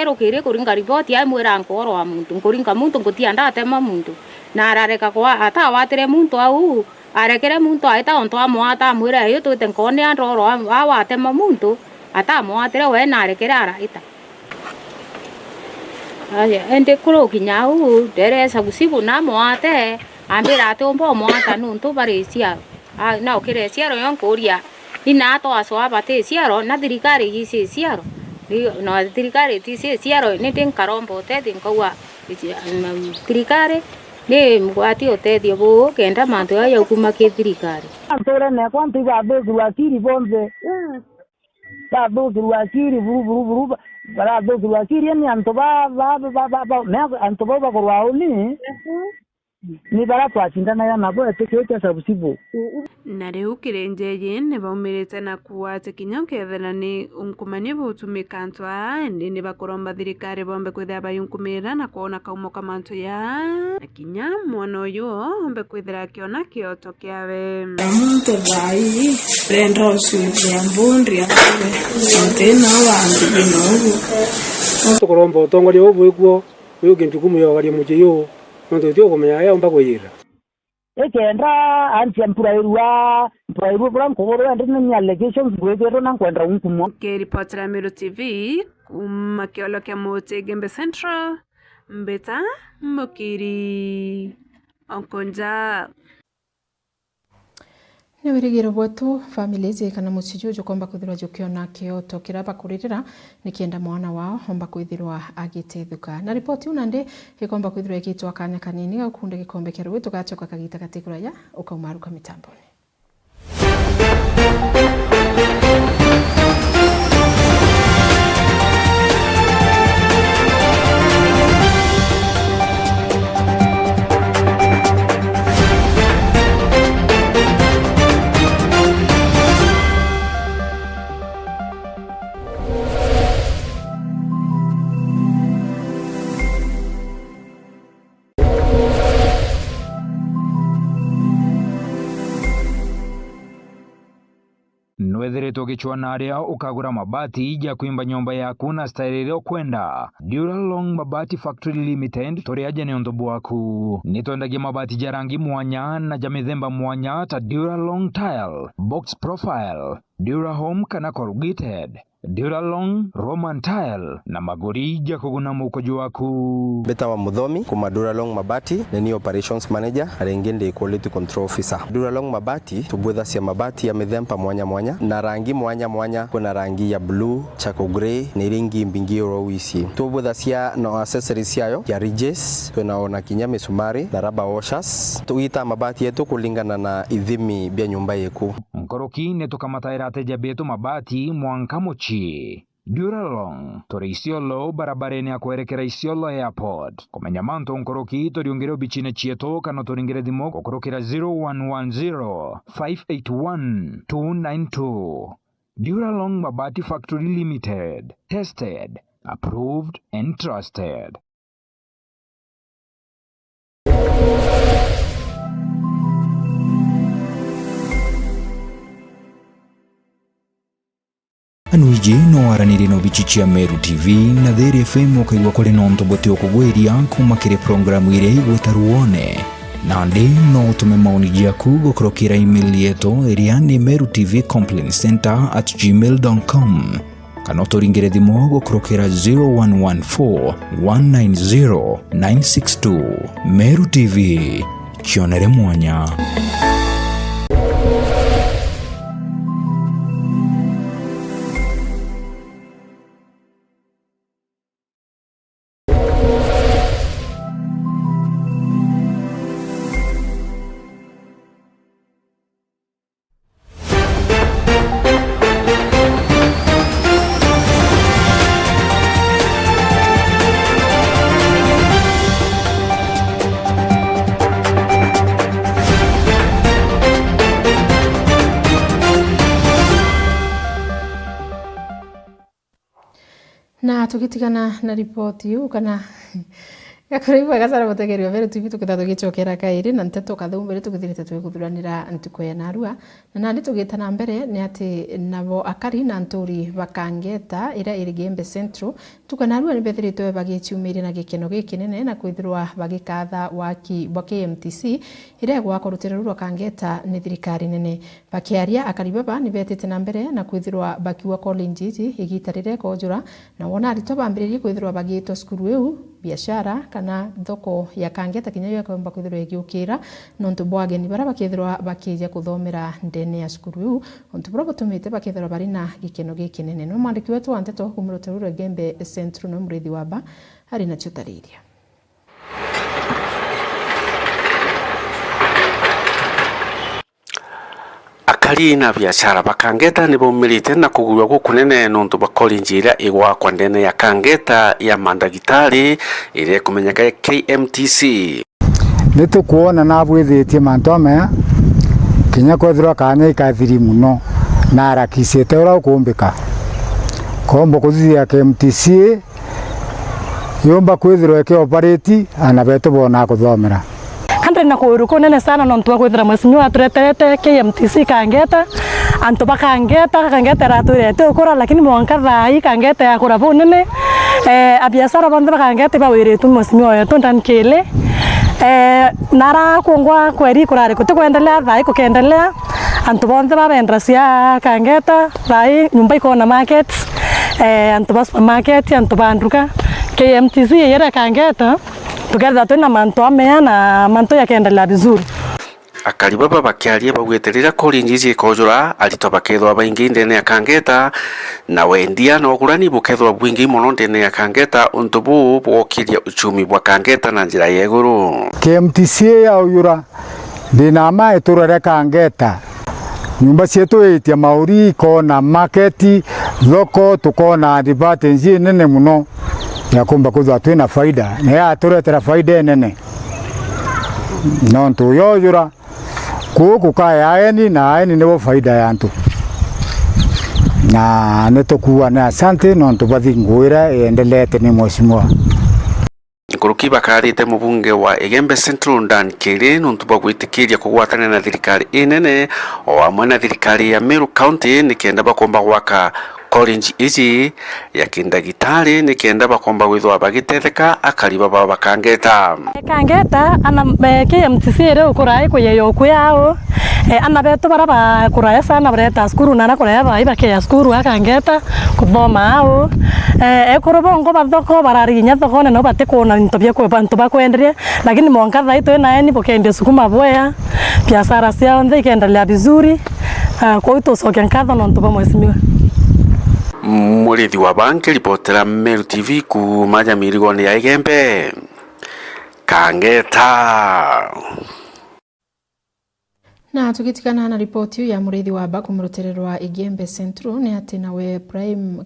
rukiri kuringa ripoti ai mwira nkoro wa muntu kuringa muntu ngutia ndatema muntu na arareka kwa ata watire muntu au arekere muntu aita onto amwata mwira yo twite nkone andoro awatema muntu ata amwatire we na arekere araita ende kurokinya u deresa busibu na mwate ambira atombo mwata nuntu barisia na okire siaro yonkuria ina ato aso abate siaro na thirikari gisi siaro no thirikari tisi siaro ni tin karombo te tin kwa thirikari ni mgwati otedio bo kenda manto ya kuma ke thirikari antore ne kwanti ba bezu akiri bonze ba bezu akiri buru bara bezu akiri ni antoba antoba ba korwauni ni bara twachindana ya nabo etekete sabusibo na riu kirenjeje ne baumirite na kuwate kinya kethera ni unkumani butumika ntwa ndi ni bakoromba thirikari bombe kwithira bayunkumira na kuona kaumo kamantu ya na kinya mwana uyu ombe kwithira kiona kioto kiawe muntu bai prendo suya mbundri ave tena wandu binogu tukoromba utongoria ubwikuo uyu kintukumu yogaria mujiyo ndo tio kumenya ya umba kuyira ekenda anti mpurairwa from kogoro and ni allegations gwegero na kwenda unkumo ke report la Meru TV makiolo kia Mote Gembe Central mbeta mukiri onkonja ni wirigiro bwetu family zikana musijuju komba kwithirwa jukiona kioto kiraba kuririra nikienda mwana wao omba kwithirwa agitethuka na ripoti unande ikomba kwithirwa igitwa kanya kanini gakunde gikombe kia rwitu gachoka kagita katiguraya ukaumaruka mitamboni ukoretwo gichwana aria ukagura mabati ya kuimba nyumba yaku na style ile kwenda Duralong Mabati Factory Limited turi aje ni ondobu waku nitwendagia mabati ja rangi mwanya na ja mithemba mwanya ta Duralong Tile, Box Profile, Durahome kana corrugated, Duralong Roman Tile na magori ja kuguna mukojo waku. Beta wa Muthomi kuma Duralong Mabati ni operations manager arengende quality control officer. Duralong Mabati tubwetha cia mabati ya mithemba mwanya mwanya na rangi mwanya mwanya. Kuna rangi ya blue, charcoal grey ni ringi mbingi ro ici. Tubwetha cia no accessories yayo ya ridges, tunaona kinya misumari na rubber washers. Tuita mabati yetu kulingana na ithimi bya nyumba yeku. Nkoroki netukamataira ateja betu mabati Mwankamochi Duralong turi Isiolo barabareni ya kuerekera Isiolo Airport. Kumenya manto nkoroki turiongere bichine chieto kana turingere thimo kukurukira 0110 581 292. Duralong Mabati Factory Limited. Tested, approved and trusted. Anuiji no araniri no bichichia Meru TV na Theri FM okaigwa kuri nonto bote okugwiria kuma kire programu ire igwetaruone na ndi no tume maoni jaku gukurukira email yetu iria ni merutvcomplaintcenter@gmail.com kana turingire thimo gukurukira 0114 190 962. Meru TV kionere mwanya. Na tukitigana na ripoti yu kana yakuriwa gasara botegerio vere TV tukithatho gichokera kairi na nteto kathumbere tukithirite twiguthuranira ntiko ya narua na nandi tugitana mbere ni ati nabo akari na nturi bakangeta ira iri Gembe Central tukanarua ni bethiritwe bagichiumire na gikeno gikinene na kwithirwa bagikatha waki wa KMTC ira gwakorutirwa kangeta ni thirikari nene bakiaria akari baba ni betite na mbere na kwithirwa bakiwa college igitarire kojura na wona arito bambiririe kwithirwa bagitwa skuru eu biashara kana thoko ya kangeta kinyayo yakomba kwithirwa igiukira nontu bwageni bara bakithirwa bakija kuthomera ndene ya skuru yu ontu bro butumite bakithirwa bari na gikeno gikinene no mwandiki wetu wa nteto kumurutero Gembe Central no murithi waba ari na chutariria. Akari na biashara bakangeta ni bomirite na kugurwa gukunene nontu bakolinjira igwa kwa ndene ya kangeta ya mandagitari ire kumenyeka KMTC. Nitukuona na bwithitie mantu amaya kinya kwethirwa kanya ikathiri muno na arakisite ura ukumbika kombo kuthia KMTC yomba kwithirwa ke operate anabeto bona kuthomera kandre na kuruko nene sana nontu kwithira mwesinyo atureterete KMTC kangeta antu bakangeta raturete ukora lakini mwanka thai kangeta ya kura bunene abiasara bandu bakangeta bawiretu mwesinyo yetu ndankele nara kuongwa kweri kurare kuendelea thai kukendelea antu bonde babendra cia kangeta thai nyumba ikona market antu ba supermarket antu banduka KMTC yera kangeta tugetha twina mantu amea na mantu yakendelea vizuri. Akari baba bakiaria bagweterera kolinjiji kojura alito bakethwa baingi ndene ya kangeta na wendia no gurani bukethwa bwingi muno ndene ya kangeta untubu bwokiria uchumi bwa kangeta na njira yeguru. KMTC ya uyura ndina mae turere kangeta nyumba cietu itia mauri kona market thoko tukona advantage nene muno ya kumba kuthwa twina faida na ya turetera faida nene nontu yoyura kuku kaya aeni na aeni nebo faida yantu na netukuwa na asante nontu bathi ngwira endelete ni mheshimiwa. Nkuruki bakarite mubunge wa Igembe Central Dan Kiri nuntuba gwitikiria kugwatana na thirikari inene o amwe na thirikari ya Meru County nikenda bakomba gwaka college ici ya kindagitari nikenda bakomba gwithwa bagitetheka akariba baba bakangeta ana KMTC rero kurai kuyeyo kuyao ana beto baraba kurai sana bareta skuru nana kurai ba ke skuru akangeta kuthoma ao kurubongo bathoko bararinya thokone no batekona ntobye ko bantu bakwenderia lakini monka thaito na eni bokende sukuma boya biashara sia nze ikendelea vizuri kwa hiyo soke nkatho no ntuba mwesimiwa Murithi wa banki ripotera Meru TV kumaja mirigoni ya Igembe kangeta. Na tukitikana na ripoti ya murithi wa Baku muruterero wa Igembe Central ni ati nawe Prime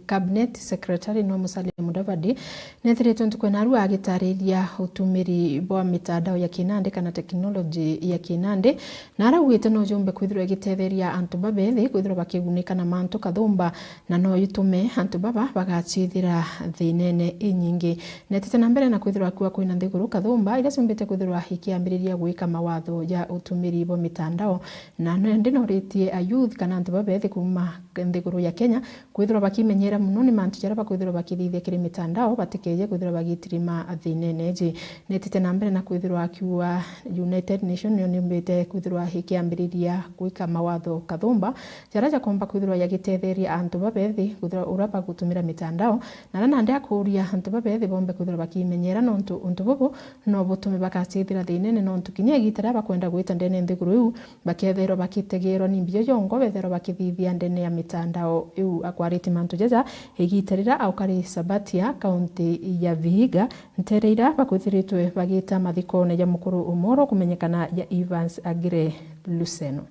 Cabinet Secretary no Musalia Mudavadi nethiretwo ntukwenaru agitariria utumiri bwa mitandao ya kinande kana technology ya kinande na arauite no jumbe kwithirwa gitetheria antu babethi kwithirwa bakigunika na mantu kathumba na no yutume antu baba bagachithira thinene inyingi netete na mbere na kwithirwa kwa kwina nthiguru kathumba ira cimbite kwithirwa ikiambiriria gwika mawatho ya utumiri bo mitandao na ndinoritie ayuth kana antu babethi kuma nthiguru ya Kenya kwithirwa bakimenyera muno ni mantu jara bakwithirwa bakithithia kiri mitandao batikeje kwithirwa bagitirima thineneji netete na mbere na kwithirwa akiwa United Nation ni mbite kwithirwa ikiambiriria gwika mawatho kathumba jara jakomba kwithirwa yagitetheria antu babethi kwithirwa urapa gutumira mitandao na nande akuria antu babethi bombe kwithirwa bakimenyera no untu bobo no butume bakachithira thinene no ntukinya gitara bakwenda gwita ndene nthiguru yu bakethero bakitegero ni mbio jongo bethero bakithithia ndene ya mitandao yu akwariti mantu jaja igitarira au kari Sabatia kaunti ya Vihiga ntereira bakwithiritwe bagita mathikone ya mukuru umoro kumenyekana ya Evans Agire Luceno.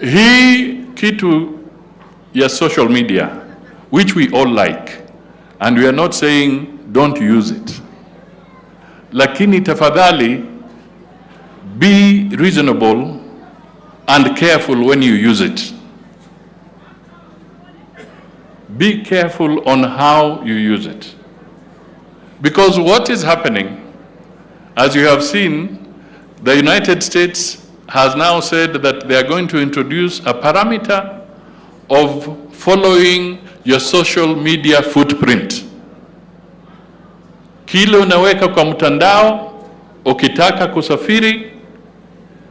Hii kitu ya social media which we all like and we are not saying don't use it, lakini tafadhali be reasonable and careful when you use it. Be careful on how you use it. Because what is happening, as you have seen, the United States has now said that they are going to introduce a parameter of following your social media footprint. Kile unaweka kwa mtandao, ukitaka kusafiri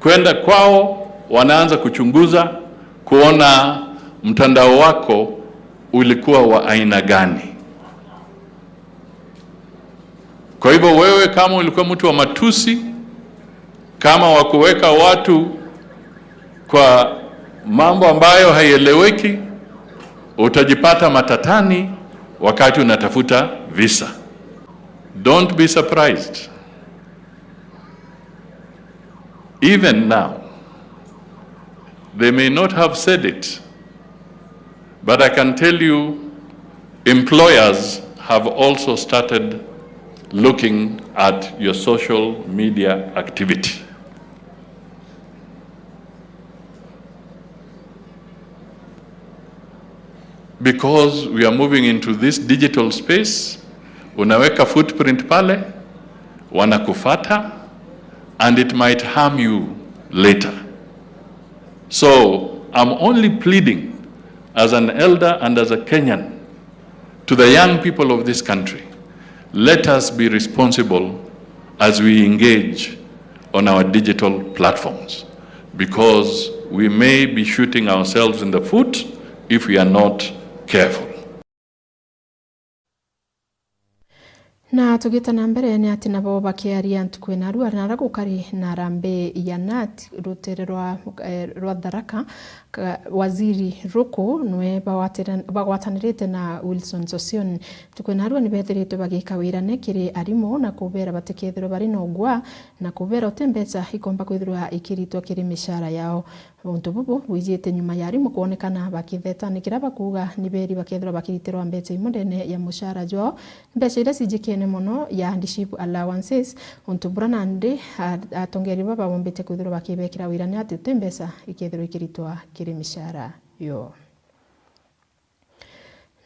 kwenda kwao, wanaanza kuchunguza kuona mtandao wako ulikuwa wa aina gani. Kwa hivyo wewe kama ulikuwa mtu wa matusi, kama wa kuweka watu kwa mambo ambayo haieleweki, utajipata matatani wakati unatafuta visa. Don't be surprised. Even now, they may not have said it, but I can tell you, employers have also started looking at your social media activity. Because we are moving into this digital space, unaweka footprint pale, wanakufata, and it might harm you later. So I'm only pleading as an elder and as a Kenyan to the young people of this country, let us be responsible as we engage on our digital platforms, because we may be shooting ourselves in the foot if we are not careful. Na tugita na mbere ni ati nabo bakiaria ntukwena ruara na gukari na rambe ya nat rutere rwa Tharaka waziri Ruku nwe bagwatanirite na Wilson Sosion tukwena ruara ni betherite bagika wira nekire arimo na kubera batekethero bari no gwa na kubera utembeza ikomba kwithirwa ikiritwa kiri mishara yao untu bubu wijite nyuma yari mu kuonekana bakitheta nikira bakuga niberi bakethero bakiritirwa mbete imundene ya mushara jo mbese ira sijikene mono ya handship allowances untu burana ndi atongeri baba bombete kwithirwa bakibekira wira ni ati utembeza ikethero ikiritwa kiri mishara yo.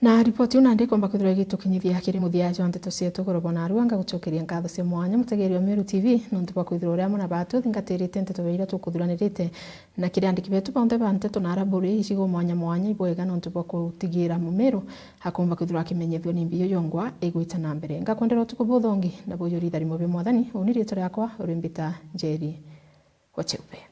Na ripoti una ndiko mbakuthira gitukinyithia kiri muthia jonte tusieto gorobona ruanga gucokeria ngatho cia mwanya mutegerio Meru TV nontu bwa kwithira uria muna batu thingatirite nteto beira tukuthuranirite na kiriandiki betu bonde bante tunaraburi icigo mwanya ibwega nontu bwa kutigira Mumeru hakomba kwithira kimenyethio ni mbiyo yongwa igwita na mbere ngakondera utuku buthongi na buyuri thari mu bimwathani uniri tore yakwa urimbita Njeri Wacheupe.